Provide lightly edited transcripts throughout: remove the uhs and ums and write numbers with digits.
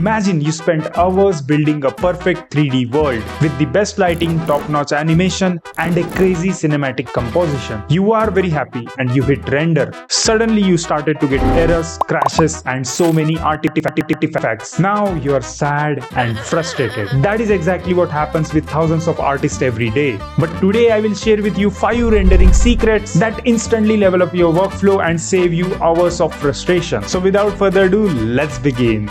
Imagine you spent hours building a perfect 3D world with the best lighting, top-notch animation, and a crazy cinematic composition. You are very happy and you hit render. Suddenly you started to get errors, crashes, and so many artifacts. Now you are sad and frustrated. That is exactly what happens with thousands of artists every day. But today I will share with you 5 rendering secrets that instantly level up your workflow and save you hours of frustration. So without further ado, let's begin.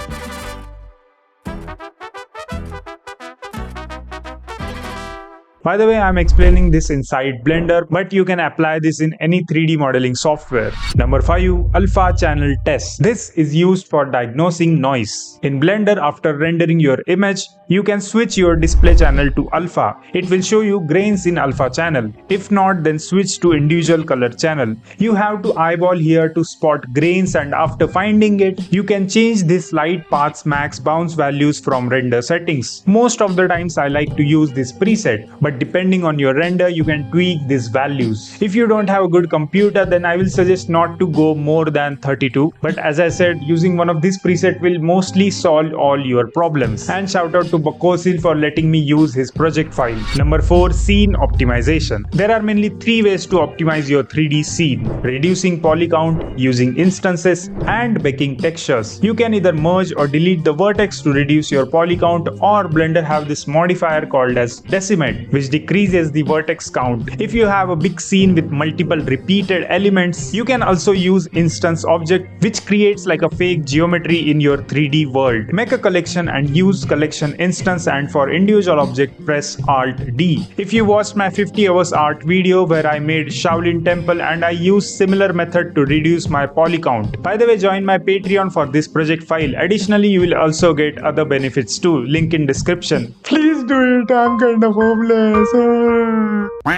By the way, I'm explaining this inside Blender, but you can apply this in any 3D modeling software. Number 5. Alpha Channel Test. This is used for diagnosing noise. In Blender, after rendering your image, you can switch your display channel to alpha. It will show you grains in alpha channel. If not, then switch to individual color channel. You have to eyeball here to spot grains, and after finding it, you can change this light paths max bounce values from render settings. Most of the times I like to use this preset, but depending on your render, you can tweak these values. If you don't have a good computer, then I will suggest not to go more than 32. But as I said, using one of these presets will mostly solve all your problems. And shout out to Bakosil for letting me use his project file. Number 4. Scene Optimization. There are mainly 3 ways to optimize your 3D scene: reducing poly count, using instances, and baking textures. You can either merge or delete the vertex to reduce your poly count, or Blender have this modifier called as decimate, which decreases the vertex count. If you have a big scene with multiple repeated elements, you can also use instance object, which creates like a fake geometry in your 3D world. Make a collection and use collection instance, and for individual object press Alt D. If you watched my 50 hours art video where I made Shaolin temple, and I used similar method to reduce my poly count. By the way, join my Patreon for this project file. Additionally, you will also get other benefits too. Link in description. Please do it, I'm kind of homeless.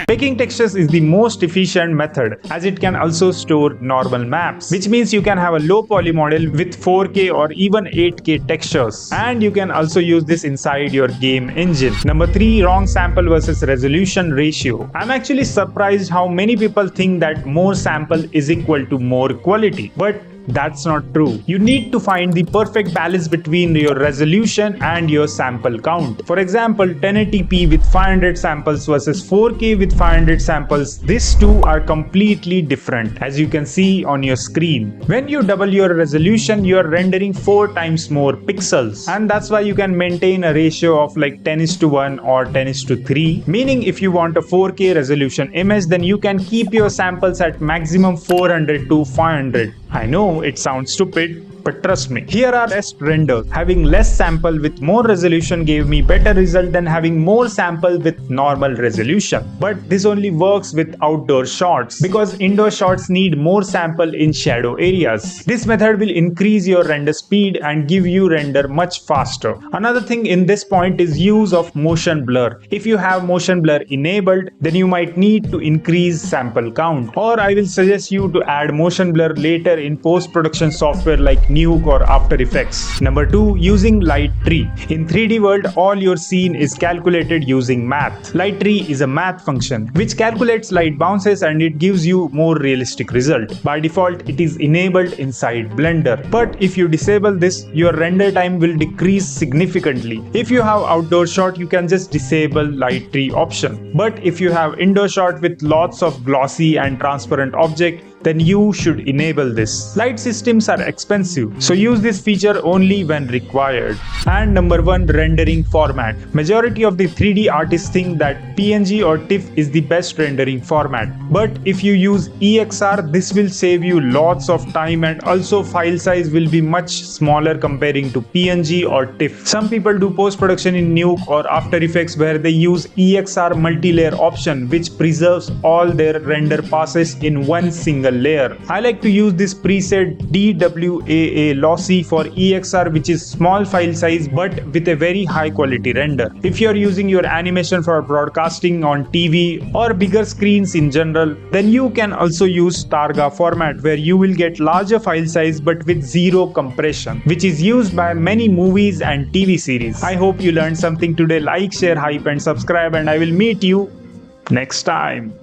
Baking textures is the most efficient method, as it can also store normal maps, which means you can have a low poly model with 4K or even 8K textures, and you can also use this inside your game engine. Number 3. Wrong sample versus resolution ratio. I'm actually surprised how many people think that more sample is equal to more quality, but that's not true. You need to find the perfect balance between your resolution and your sample count. For example, 1080p with 500 samples versus 4K with 500 samples. These two are completely different, as you can see on your screen. When you double your resolution, you are rendering 4 times more pixels, and that's why you can maintain a ratio of like 10:1 or 10:3. Meaning, if you want a 4K resolution image, then you can keep your samples at maximum 400 to 500. I know it sounds stupid, but trust me. Here are best renders. Having less sample with more resolution gave me better result than having more sample with normal resolution. But this only works with outdoor shots, because indoor shots need more sample in shadow areas. This method will increase your render speed and give you render much faster. Another thing in this point is use of motion blur. If you have motion blur enabled, then you might need to increase sample count, or I will suggest you to add motion blur later in post-production software like Nuke or After Effects. Number 2. Using light tree. In 3D world, all your scene is calculated using math. Light tree is a math function which calculates light bounces, and it gives you more realistic result. By default, it is enabled inside Blender. But if you disable this, your render time will decrease significantly. If you have outdoor shot, you can just disable light tree option. But if you have indoor shot with lots of glossy and transparent object, then you should enable this. Light systems are expensive, so use this feature only when required. And number 1. Rendering format. Majority of the 3D artists think that PNG or TIFF is the best rendering format. But if you use EXR, this will save you lots of time, and also file size will be much smaller comparing to PNG or TIFF. Some people do post-production in Nuke or After Effects where they use EXR multi-layer option, which preserves all their render passes in one single layer. I like to use this preset DWAA lossy for EXR, which is small file size but with a very high quality render. If you are using your animation for broadcasting on TV or bigger screens in general, then you can also use Targa format, where you will get larger file size but with zero compression, which is used by many movies and TV series. I hope you learned something today. Like, share, hype and subscribe, and I will meet you next time.